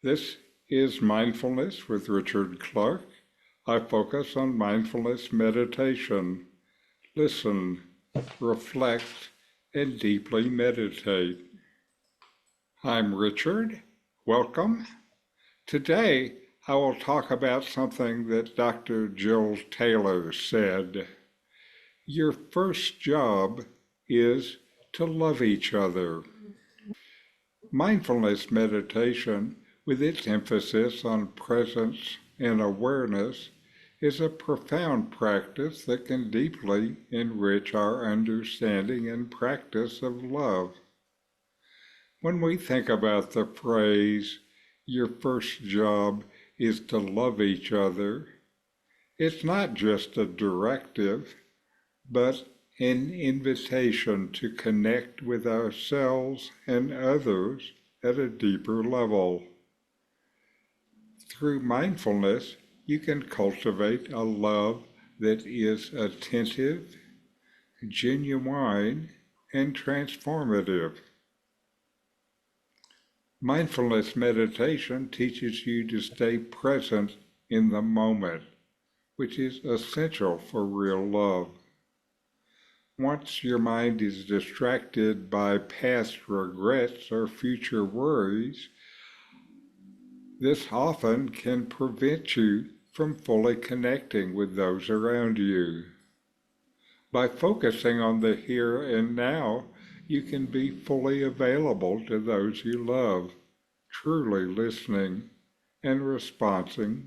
This is Mindfulness with Richard Clarke. I focus on mindfulness meditation. Listen, reflect, and deeply meditate. I'm Richard. Welcome. Today, I will talk about something that Dr. Jill Taylor said. Your first job is to love each other. Mindfulness meditation, with its emphasis on presence and awareness, is a profound practice that can deeply enrich our understanding and practice of love. When we think about the phrase, your first job is to love each other, it's not just a directive, but an invitation to connect with ourselves and others at a deeper level. Through mindfulness, you can cultivate a love that is attentive, genuine, and transformative. Mindfulness meditation teaches you to stay present in the moment, which is essential for real love. Once your mind is distracted by past regrets or future worries, this often can prevent you from fully connecting with those around you. By focusing on the here and now, you can be fully available to those you love, truly listening and responsive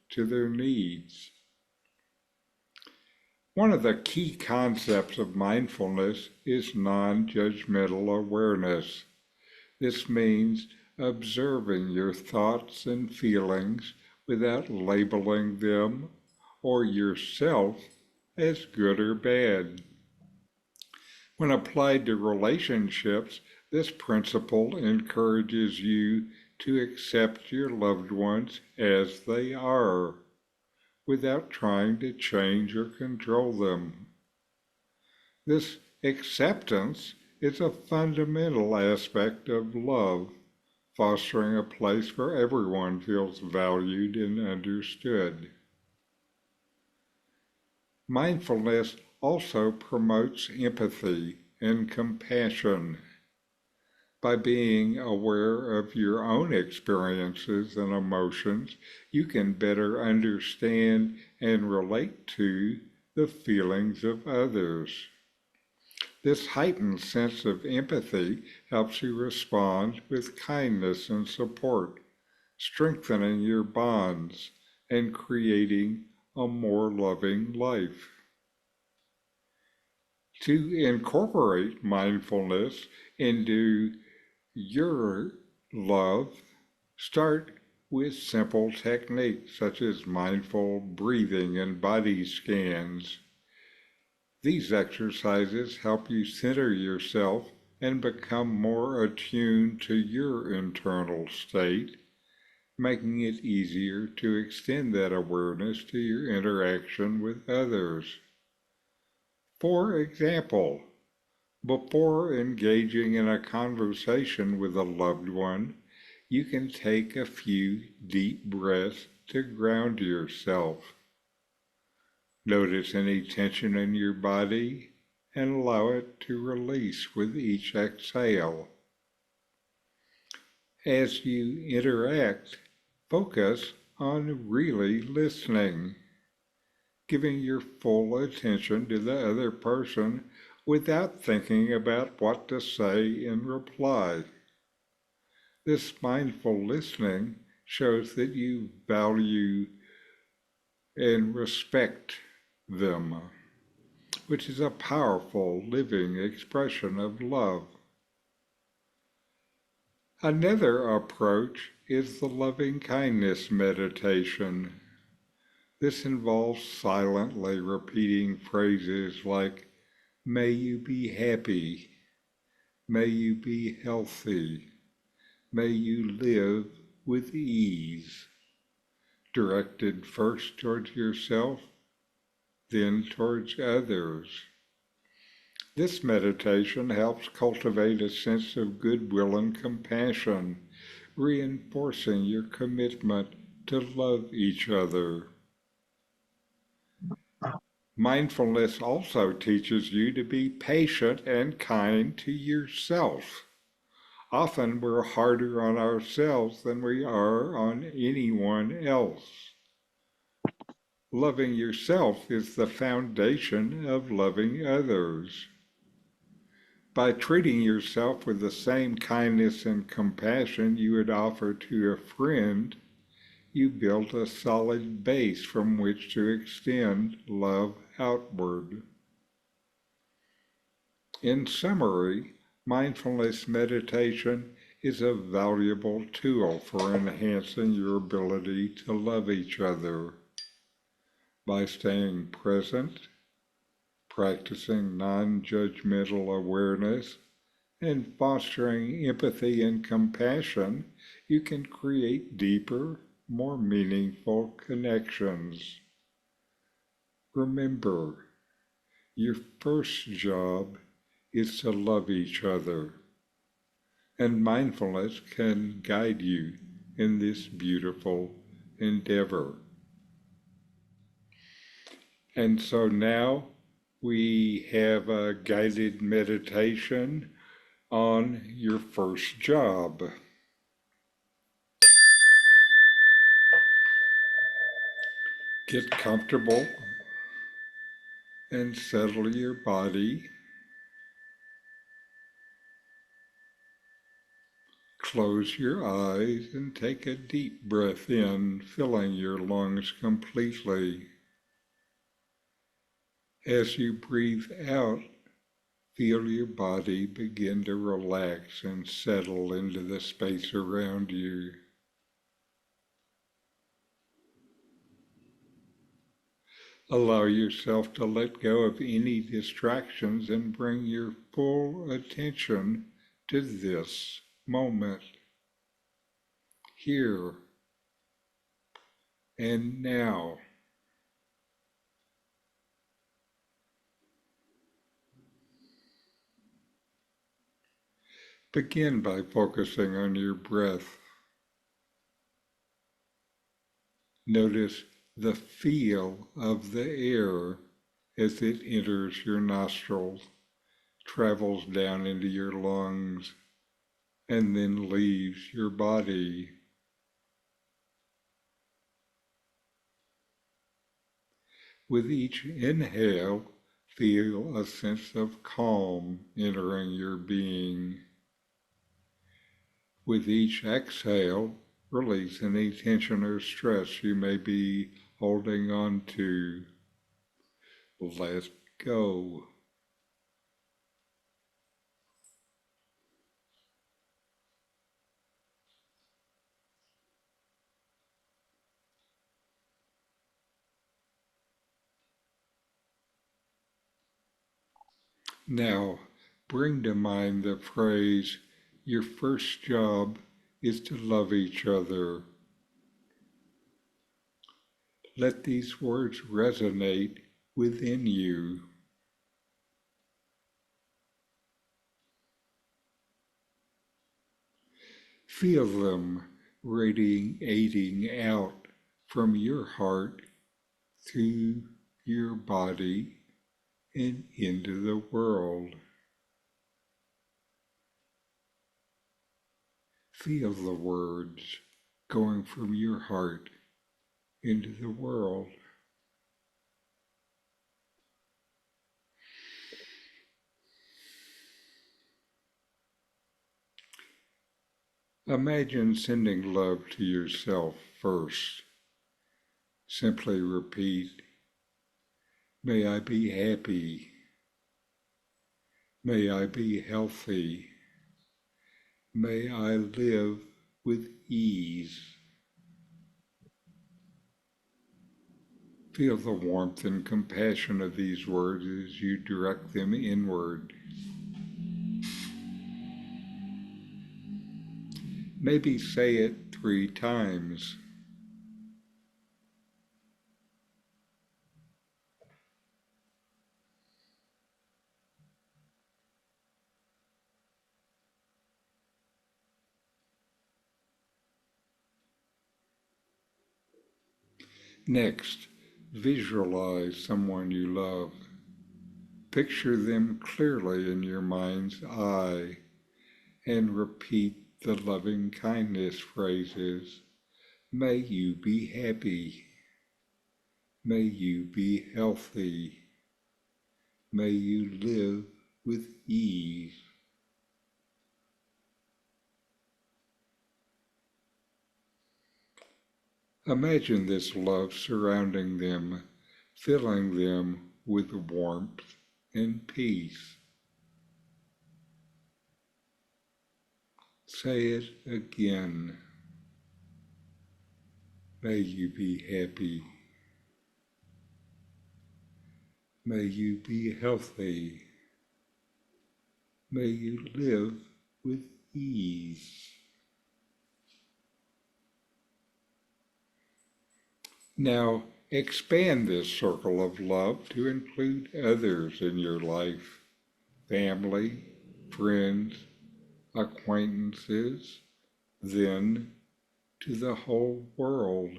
to their needs. One of the key concepts of mindfulness is non-judgmental awareness. This means observing your thoughts and feelings without labeling them or yourself as good or bad. When applied to relationships, this principle encourages you to accept your loved ones as they are, without trying to change or control them. This acceptance is a fundamental aspect of love, fostering a place where everyone feels valued and understood. Mindfulness also promotes empathy and compassion. By being aware of your own experiences and emotions, you can better understand and relate to the feelings of others. This heightened sense of empathy helps you respond with kindness and support, strengthening your bonds and creating a more loving life. To incorporate mindfulness into your love, start with simple techniques such as mindful breathing and body scans. These exercises help you center yourself and become more attuned to your internal state, making it easier to extend that awareness to your interaction with others. For example, before engaging in a conversation with a loved one, you can take a few deep breaths to ground yourself. Notice any tension in your body and allow it to release with each exhale. As you interact, focus on really listening, giving your full attention to the other person without thinking about what to say in reply. This mindful listening shows that you value and respect them, which is a powerful living expression of love. Another approach is the loving kindness meditation. This involves silently repeating phrases like, "May you be happy," "May you be healthy," "May you live with ease," directed first towards yourself, then towards others. This meditation helps cultivate a sense of goodwill and compassion, reinforcing your commitment to love each other. Mindfulness also teaches you to be patient and kind to yourself. Often we're harder on ourselves than we are on anyone else. Loving yourself is the foundation of loving others. By treating yourself with the same kindness and compassion you would offer to a friend, you build a solid base from which to extend love outward. In summary, mindfulness meditation is a valuable tool for enhancing your ability to love each other. By staying present, practicing non-judgmental awareness, and fostering empathy and compassion, you can create deeper, more meaningful connections. Remember, your first job is to love each other, and mindfulness can guide you in this beautiful endeavor. And so now we have a guided meditation on your first job. Get comfortable and settle your body. Close your eyes and take a deep breath in, filling your lungs completely. As you breathe out, feel your body begin to relax and settle into the space around you. Allow yourself to let go of any distractions and bring your full attention to this moment, here and now. Begin by focusing on your breath. Notice the feel of the air as it enters your nostrils, travels down into your lungs, and then leaves your body. With each inhale, feel a sense of calm entering your being. With each exhale, release any tension or stress you may be holding on to. Let go. Now, bring to mind the phrase, your first job is to love each other. Let these words resonate within you. Feel them radiating out from your heart through your body and into the world. Feel the words going from your heart into the world. Imagine sending love to yourself first. Simply repeat, may I be happy. May I be healthy. May I live with ease. Feel the warmth and compassion of these words as you direct them inward. Maybe say it 3 times. Next, visualize someone you love. Picture them clearly in your mind's eye and repeat the loving kindness phrases. May you be happy. May you be healthy. May you live with ease. Imagine this love surrounding them, filling them with warmth and peace. Say it again. May you be happy. May you be healthy. May you live with ease. Now, expand this circle of love to include others in your life, family, friends, acquaintances, then to the whole world,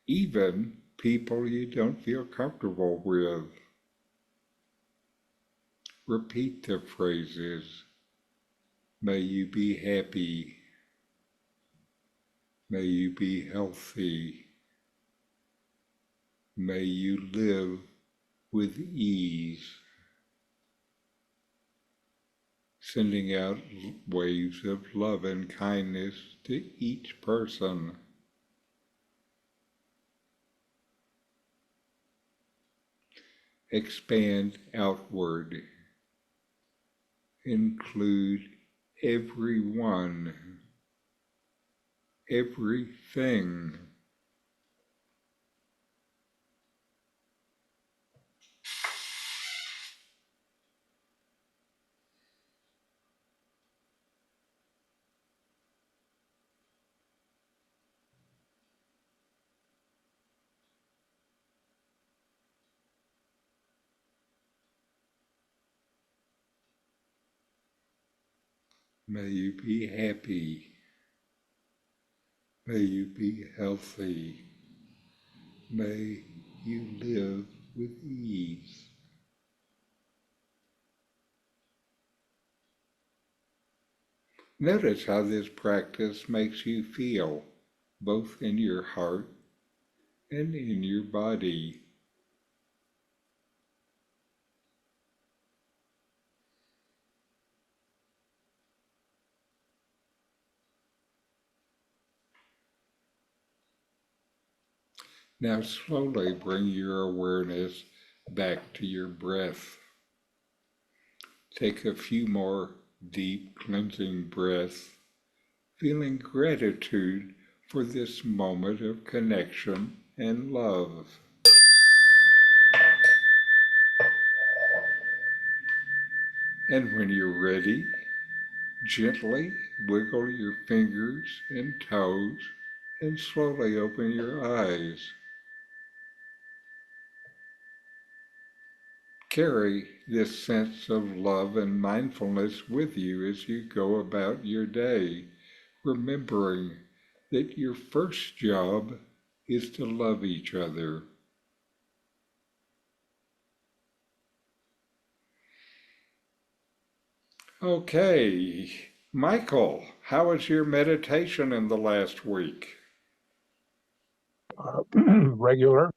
even people you don't feel comfortable with. Repeat the phrases. May you be happy. May you be healthy. May you live with ease. Sending out waves of love and kindness to each person. Expand outward. Include everyone, everything. May you be happy. May you be healthy. May you live with ease. Notice how this practice makes you feel, both in your heart and in your body. Now slowly bring your awareness back to your breath. Take a few more deep cleansing breaths, feeling gratitude for this moment of connection and love. And when you're ready, gently wiggle your fingers and toes and slowly open your eyes. Carry this sense of love and mindfulness with you as you go about your day, remembering that your first job is to love each other. Okay, Michael, how was your meditation in the last week? Regular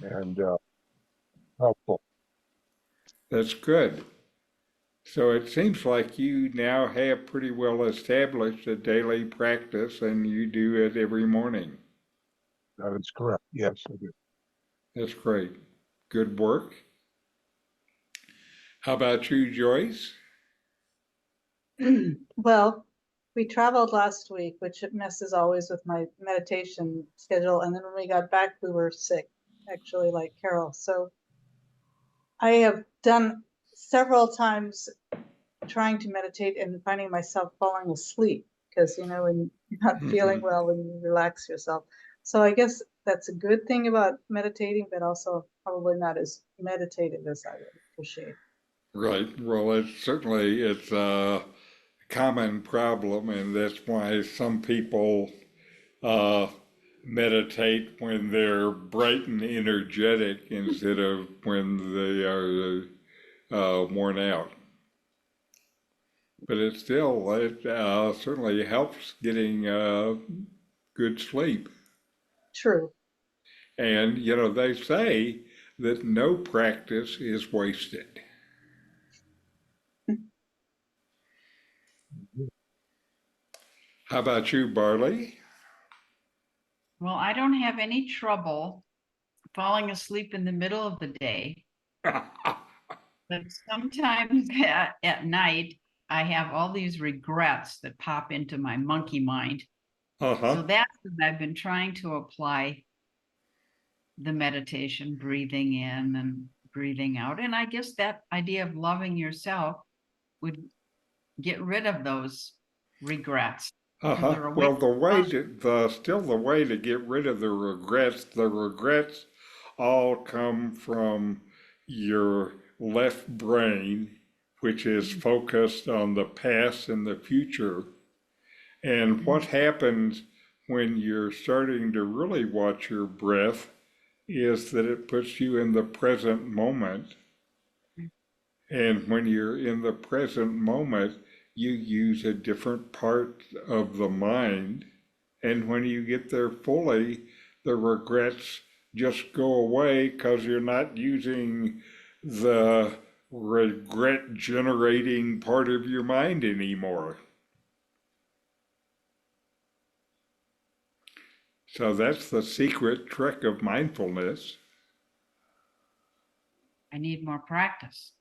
and helpful. That's good. So it seems like you now have pretty well established a daily practice and you do it every morning. That is correct. Yes, I do. That's great. Good work. How about you, Joyce? Well, we traveled last week, which messes always with my meditation schedule. And then when we got back, we were sick, actually, like Carol. So I have done several times trying to meditate and finding myself falling asleep because, when you're not feeling well, when you relax yourself. So I guess that's a good thing about meditating, but also probably not as meditative as I would appreciate. Right. Well, it's a common problem, and that's why some people uh, meditate when they're bright and energetic instead of when they are worn out. But it certainly helps getting good sleep. True. And, they say that no practice is wasted. How about you, Barley? Well, I don't have any trouble falling asleep in the middle of the day, but sometimes at night, I have all these regrets that pop into my monkey mind. Uh-huh. So that's when I've been trying to apply the meditation, breathing in and breathing out. And I guess that idea of loving yourself would get rid of those regrets. Uh-huh. They're Well, away. still the way to get rid of the regrets all come from your left brain, which is focused on the past and the future. And what happens when you're starting to really watch your breath is that it puts you in the present moment. And when you're in the present moment, you use a different part of the mind. And when you get there fully, the regrets just go away because you're not using the regret generating part of your mind anymore. So that's the secret trick of mindfulness. I need more practice.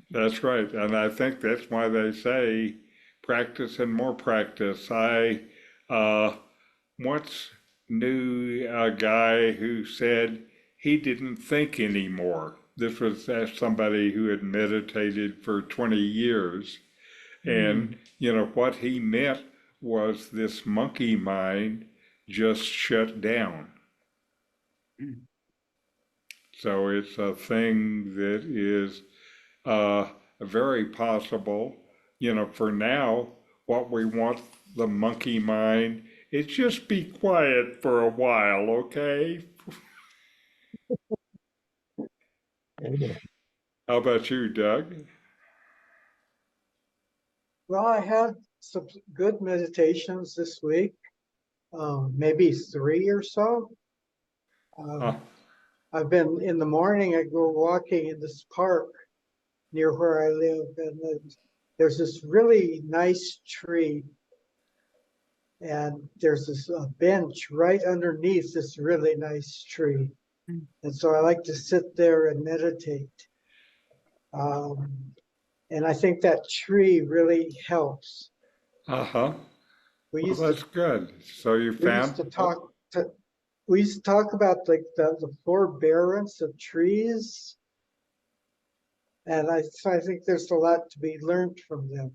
That's right. And I think that's why they say practice and more practice. I uh, once knew a guy who said he didn't think anymore. This was somebody who had meditated for 20 years. And, what he meant was this monkey mind just shut down. Mm. So it's a thing that is very possible. For now, what we want the monkey mind is just be quiet for a while, okay? Amen. How about you, Doug? Well, I had some good meditations this week, maybe 3 or so. Uh, I've been in the morning, I go walking in this park near where I live, and there's this really nice tree, and there's this bench right underneath this really nice tree. Mm. And so I like to sit there and meditate. Um, and I think that tree really helps. uh-huh. We Well, used to that's good. So you we used found, to talk to we used to talk about like the forbearance of trees, and I think there's a lot to be learned from them.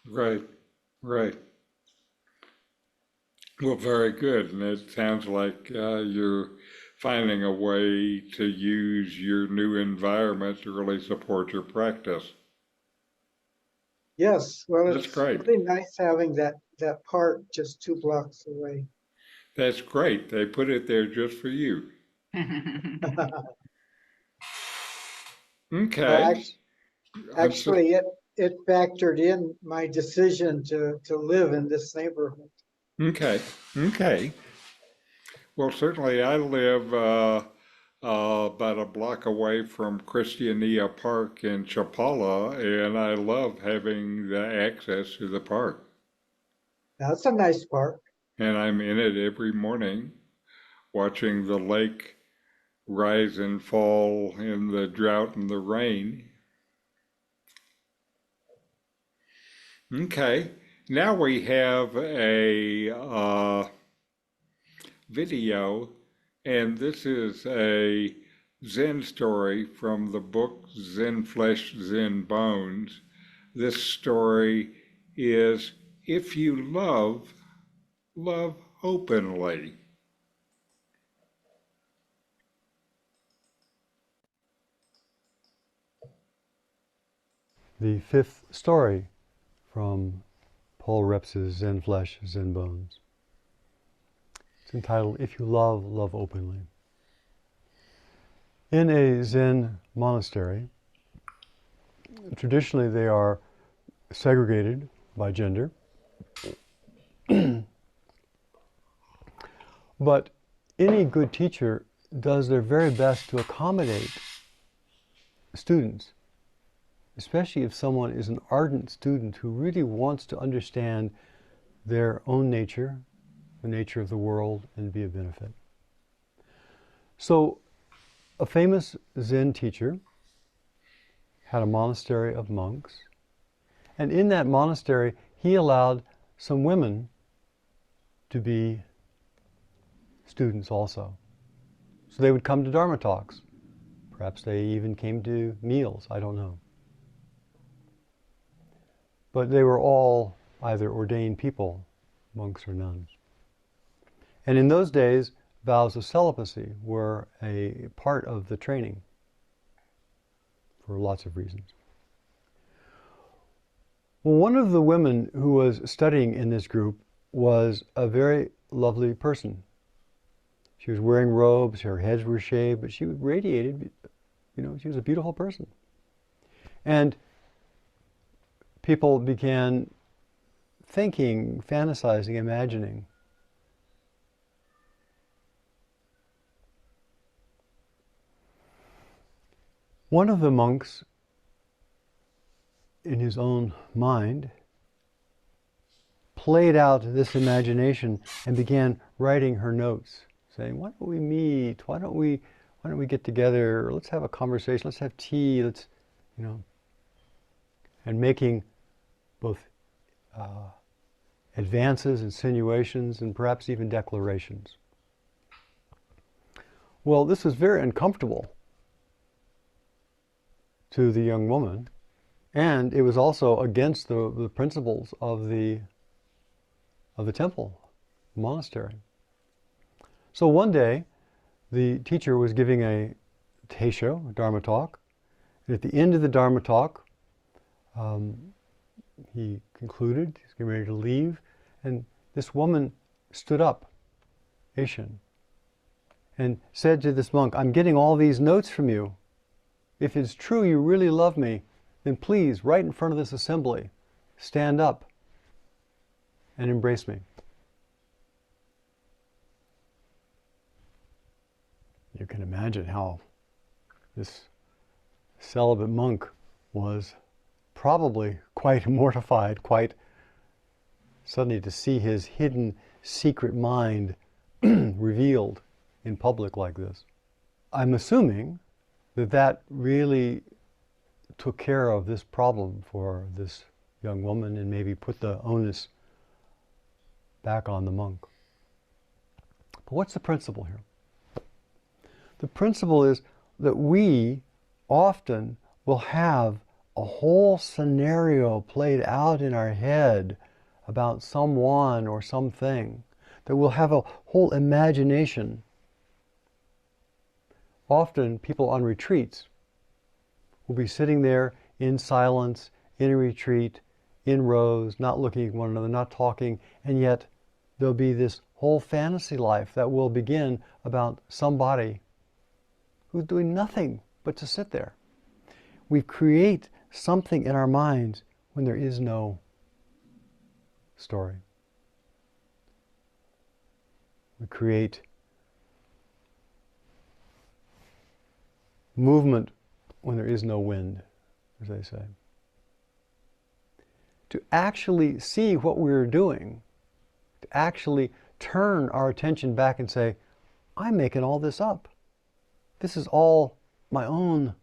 right, right. Well, very good. And it sounds like you're finding a way to use your new environment to really support your practice. Yes, well, That's it's great. really nice having that park just 2 blocks away. That's great. They put it there just for you. Well, Okay. I'm so, actually, it factored in my decision to live in this neighborhood. okay. Okay. Well, certainly I live about a block away from Christiania Park in Chapala, and I love having the access to the park. That's a nice park. And I'm in it every morning, watching the lake rise and fall in the drought and the rain. Okay. Now we have a video, and this is a Zen story from the book Zen Flesh, Zen Bones. This story is If You Love, Love Openly. The fifth story from Paul Reps's Zen Flesh, Zen Bones. It's entitled, If You Love, Love Openly. In a Zen monastery, traditionally they are segregated by gender, but any good teacher does their very best to accommodate students, especially if someone is an ardent student who really wants to understand their own nature, the nature of the world, and be of benefit. So, a famous Zen teacher had a monastery of monks, and in that monastery he allowed some women to be students also. So they would come to Dharma talks. Perhaps they even came to meals, I don't know. But they were all either ordained people, monks or nuns. And in those days, vows of celibacy were a part of the training for lots of reasons. Well, one of the women who was studying in this group was a very lovely person. She was wearing robes, her heads were shaved, but she radiated, she was a beautiful person. And people began thinking, fantasizing, imagining. One of the monks, in his own mind, played out this imagination and began writing her notes, saying, why don't we meet? Why don't we get together? Let's have a conversation. Let's have tea. And making both advances, insinuations, and perhaps even declarations. Well, this was very uncomfortable to the young woman, and it was also against the principles of the temple, the monastery. So one day, the teacher was giving a teisho, a Dharma talk, and at the end of the Dharma talk, he concluded, he's getting ready to leave, and this woman stood up, Aishin, and said to this monk, I'm getting all these notes from you. If it's true you really love me, then please, right in front of this assembly, stand up and embrace me. You can imagine how this celibate monk was probably quite mortified, quite suddenly to see his hidden secret mind revealed in public like this. I'm assuming that really took care of this problem for this young woman and maybe put the onus back on the monk. But what's the principle here? The principle is that we often will have a whole scenario played out in our head about someone or something, that we'll have a whole imagination. Often people on retreats will be sitting there in silence, in a retreat, in rows, not looking at one another, not talking, and yet there'll be this whole fantasy life that will begin about somebody who's doing nothing but to sit there. We create something in our minds when there is no story. We create movement when there is no wind, as they say. To actually see what we're doing, to actually turn our attention back and say, I'm making all this up. This is all my own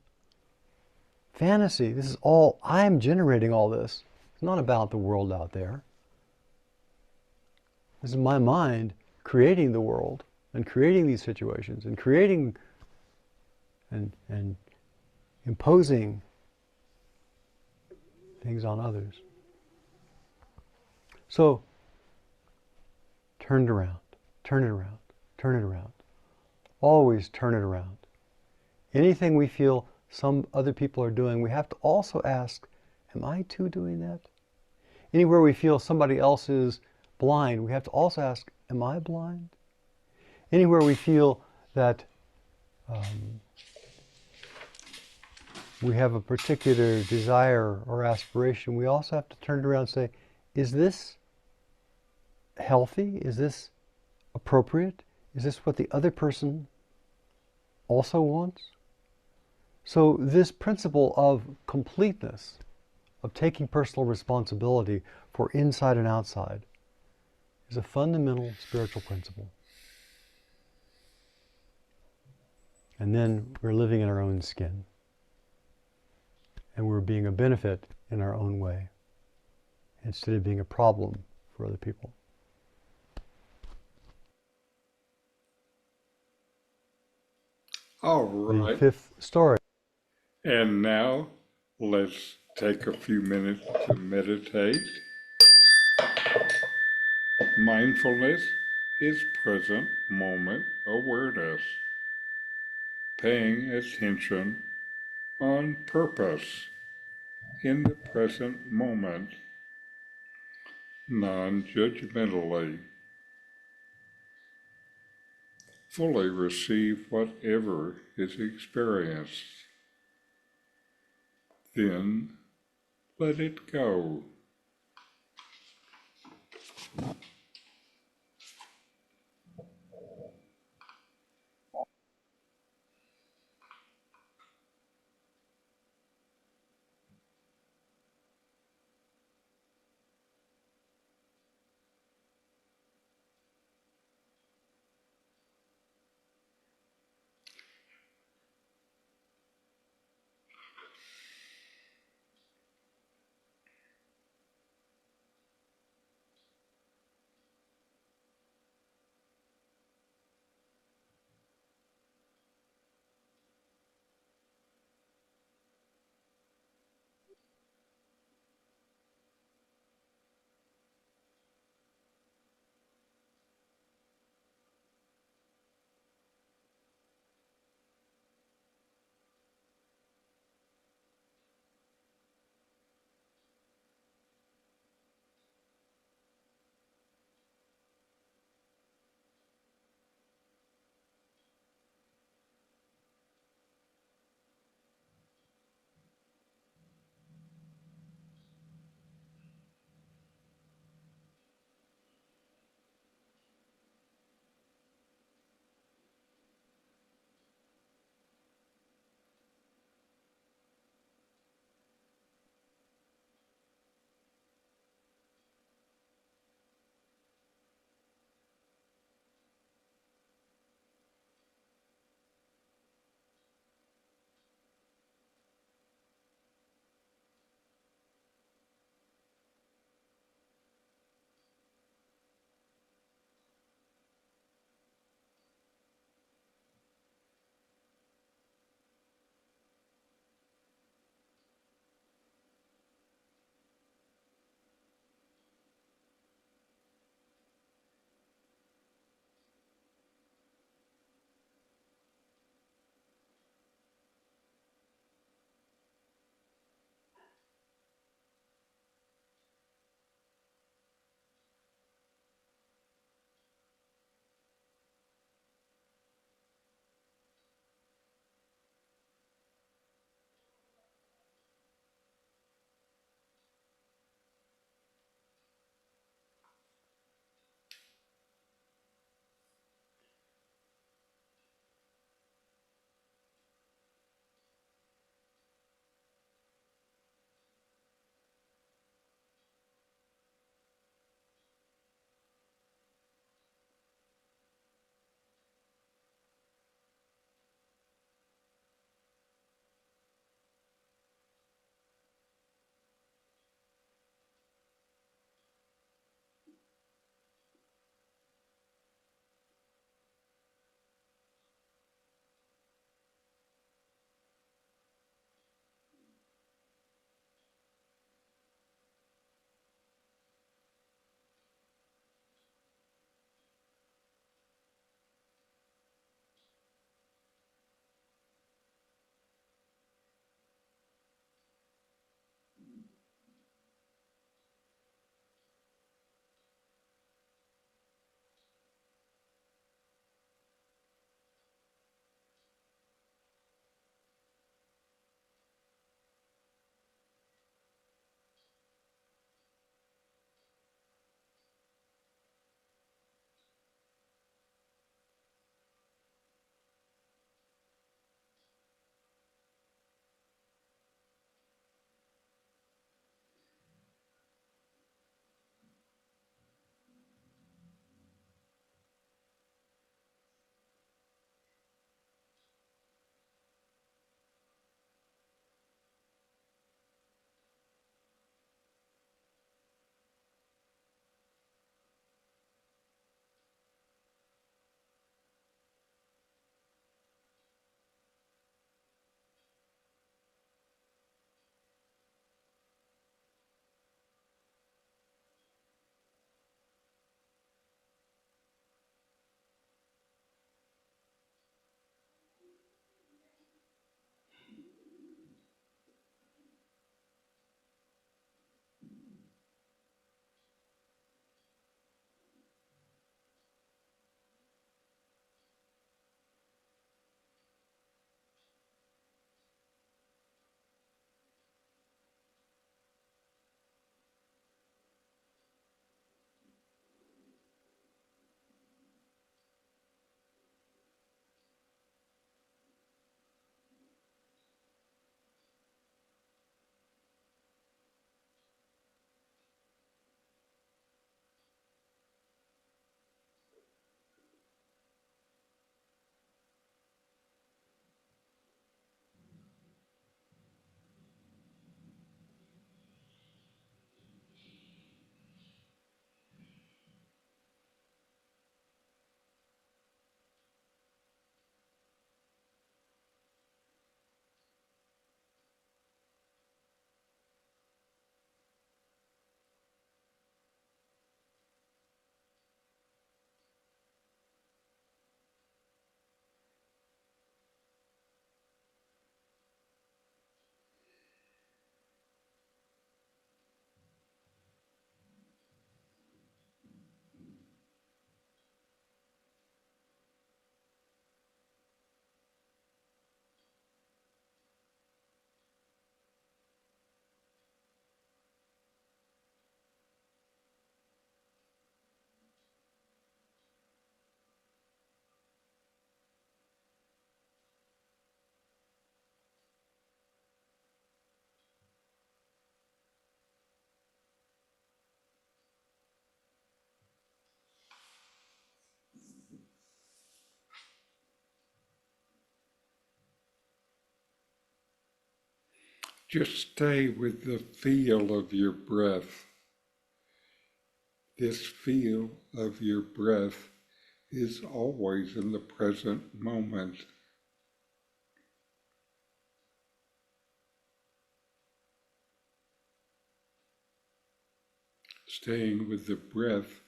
fantasy. This is all, I'm generating all this. It's not about the world out there. This is my mind creating the world and creating these situations and creating and imposing things on others. So, turn it around, turn it around, turn it around. Always turn it around. Anything we feel some other people are doing, we have to also ask, am I too doing that? Anywhere we feel somebody else is blind, we have to also ask, am I blind? Anywhere we feel that we have a particular desire or aspiration, we also have to turn it around and say, is this healthy? Is this appropriate? Is this what the other person also wants? So this principle of completeness, of taking personal responsibility for inside and outside, is a fundamental spiritual principle. And then we're living in our own skin. And we're being a benefit in our own way, instead of being a problem for other people. All The right. fifth story. And now let's take a few minutes to meditate. Mindfulness is present moment awareness, paying attention on purpose in the present moment, non-judgmentally. Fully receive whatever is experienced. Then let it go. Just stay with the feel of your breath. This feel of your breath is always in the present moment. Staying with the breath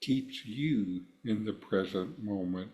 keeps you in the present moment.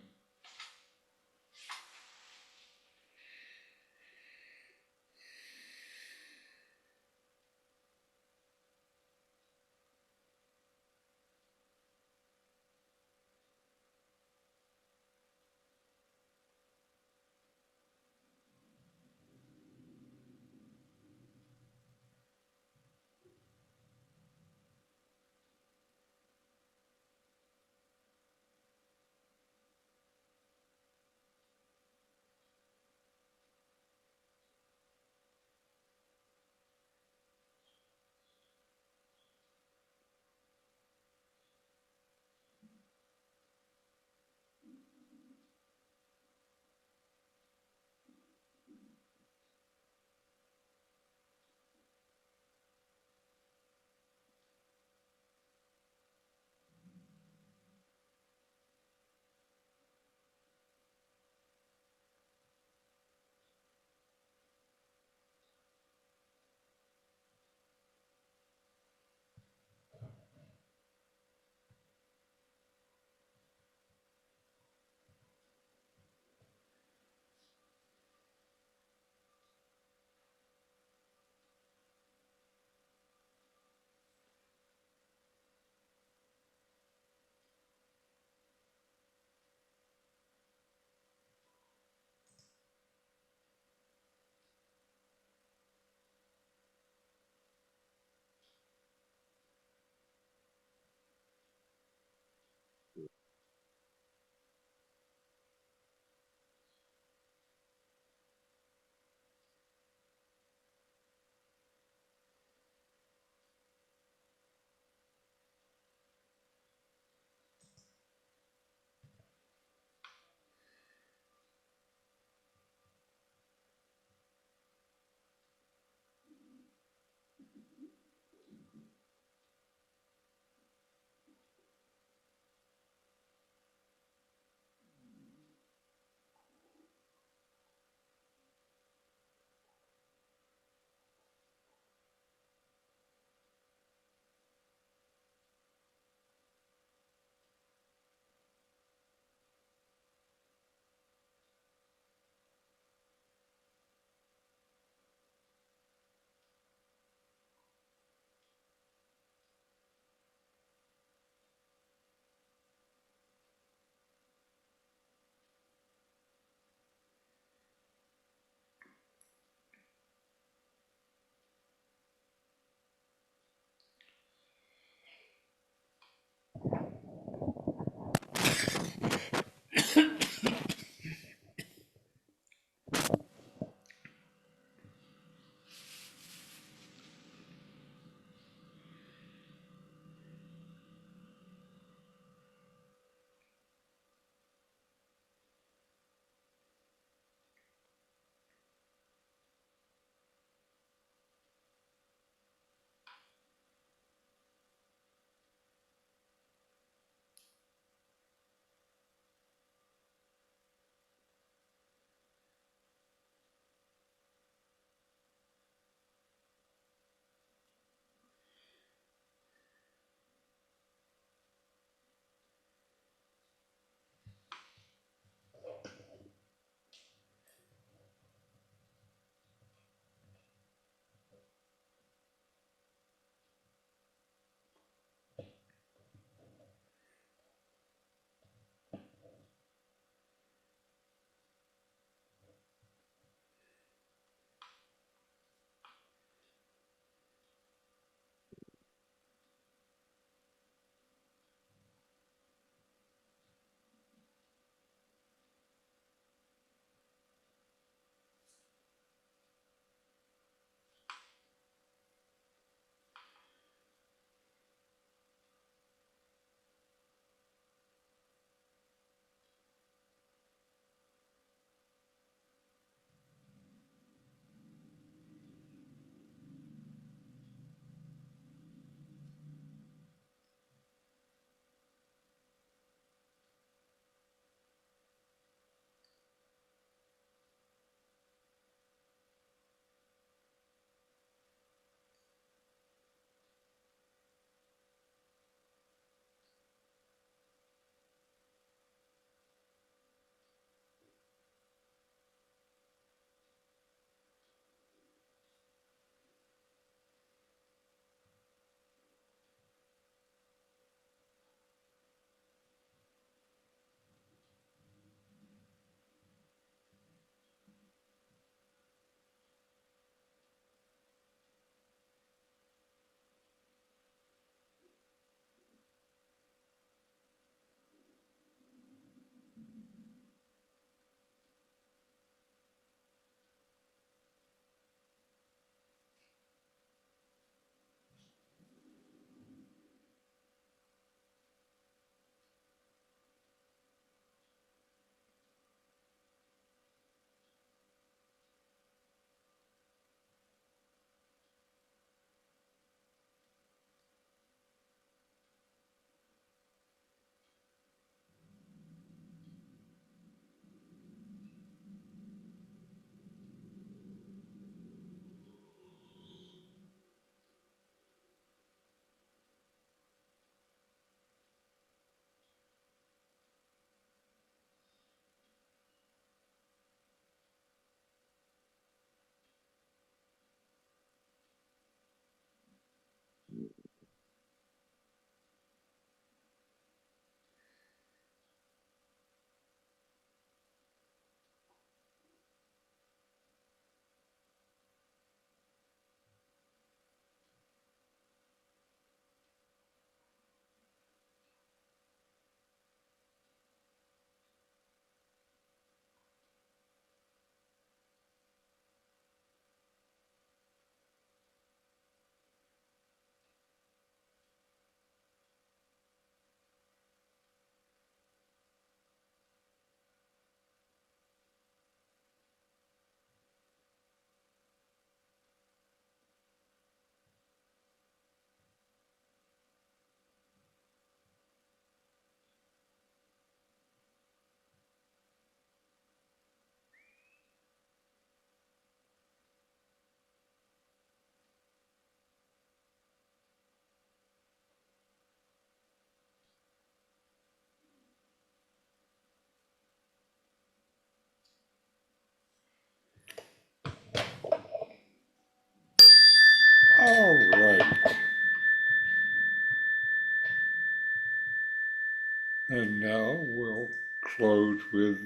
And now we'll close with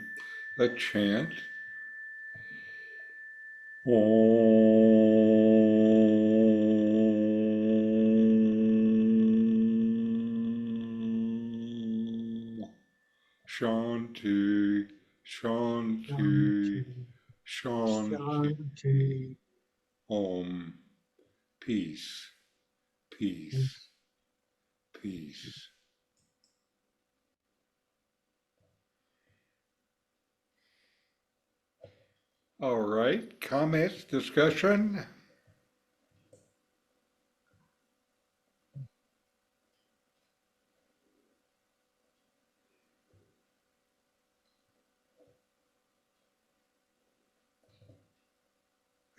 a chant. Om Shanti, Shanti, Shanti, Shanti. Shanti. Om. Peace, peace, peace. All right, comments, discussion?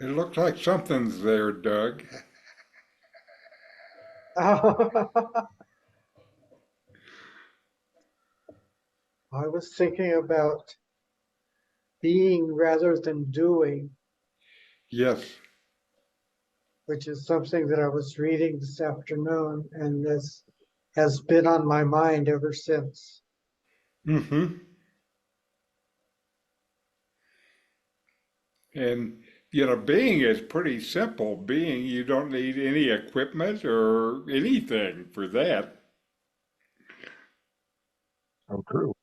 It looks like something's there, Doug. I was thinking about being rather than doing, Yes. which is something that I was reading this afternoon and this has been on my mind ever since. Mm-hmm. And, being is pretty simple. Being, you don't need any equipment or anything for that. So true.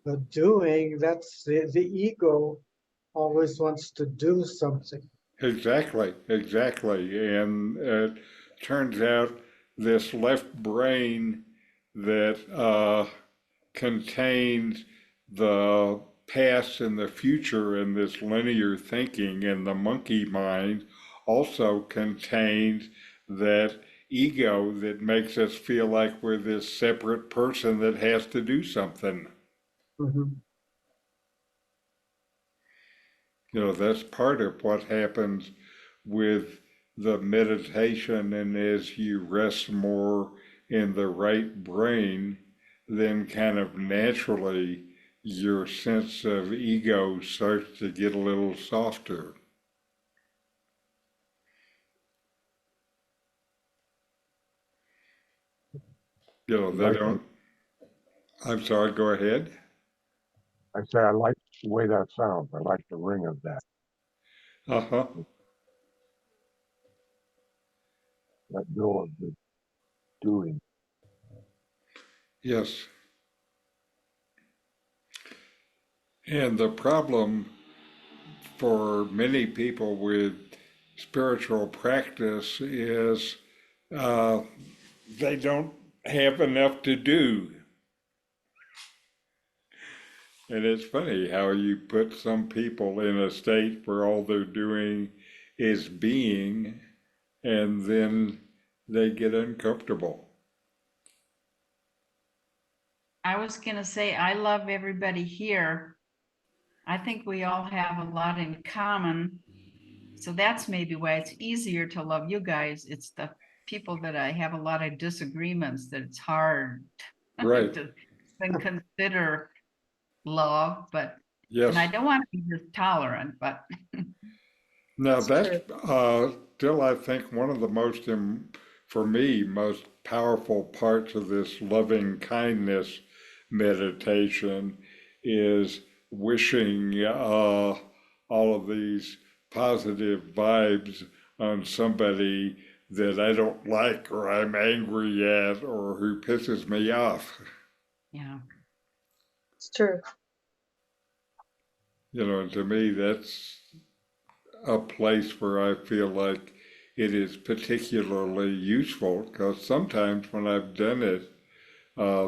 But doing, that's the ego always wants to do something. Exactly, exactly. And it turns out this left brain that contains the past and the future and this linear thinking, and the monkey mind also contains that ego that makes us feel like we're this separate person that has to do something. Mhm. That's part of what happens with the meditation, and as you rest more in the right brain, then kind of naturally your sense of ego starts to get a little softer. They Like don't, I'm sorry, go ahead. I say, I like the way that sounds. I like the ring of that. Uh-huh. Let go of the doing. Yes. And the problem for many people with spiritual practice is uh, they don't have enough to do. And it's funny how you put some people in a state where all they're doing is being, and then they get uncomfortable. I was going to say, I love everybody here. I think we all have a lot in common. So that's maybe why it's easier to love you guys. It's the people that I have a lot of disagreements that it's hard Right. to even consider love, and I Yes. don't want to be just tolerant, but Now It's that's true. still, I think, one of the most, for me, most powerful parts of this loving kindness meditation is wishing all of these positive vibes on somebody that I don't like or I'm angry at or who pisses me off. yeah. It's true. To me, that's a place where I feel like it is particularly useful, because sometimes when I've done it,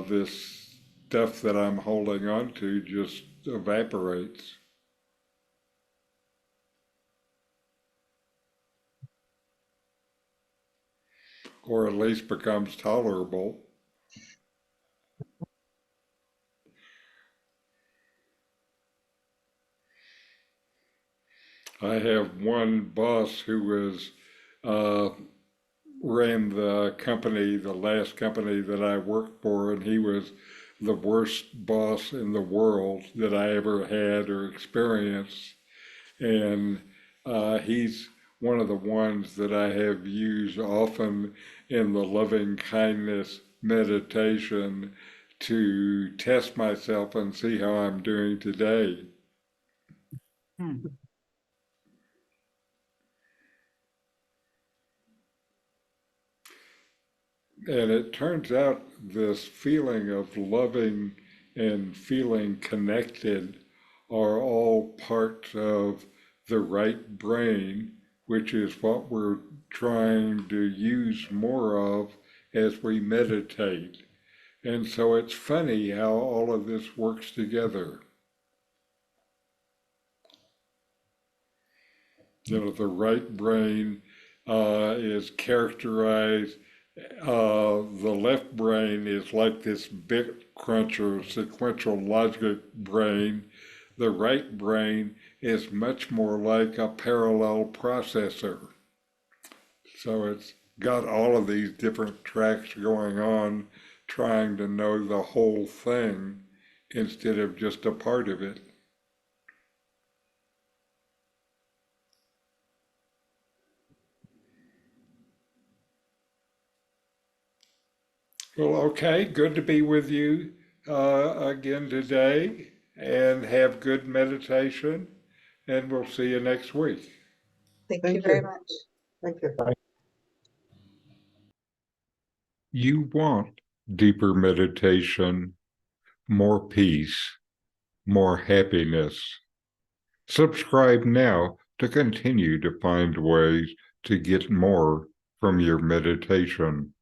this stuff that I'm holding on to just evaporates. Or at least becomes tolerable. I have one boss who was uh, ran the company, the last company that I worked for, and he was the worst boss in the world that I ever had or experienced. And he's one of the ones that I have used often in the loving kindness meditation to test myself and see how I'm doing today. Hmm. And it turns out this feeling of loving and feeling connected are all parts of the right brain, which is what we're trying to use more of as we meditate. And so it's funny how all of this works together. The right brain is characterized, the left brain is like this bit cruncher, sequential logic brain. The right brain is much more like a parallel processor. So it's got all of these different tracks going on, trying to know the whole thing instead of just a part of it. Well, okay, good to be with you again today, and have good meditation, and we'll see you next week. Thank you Thank very you. much. Thank you. You want deeper meditation, more peace, more happiness. Subscribe now to continue to find ways to get more from your meditation.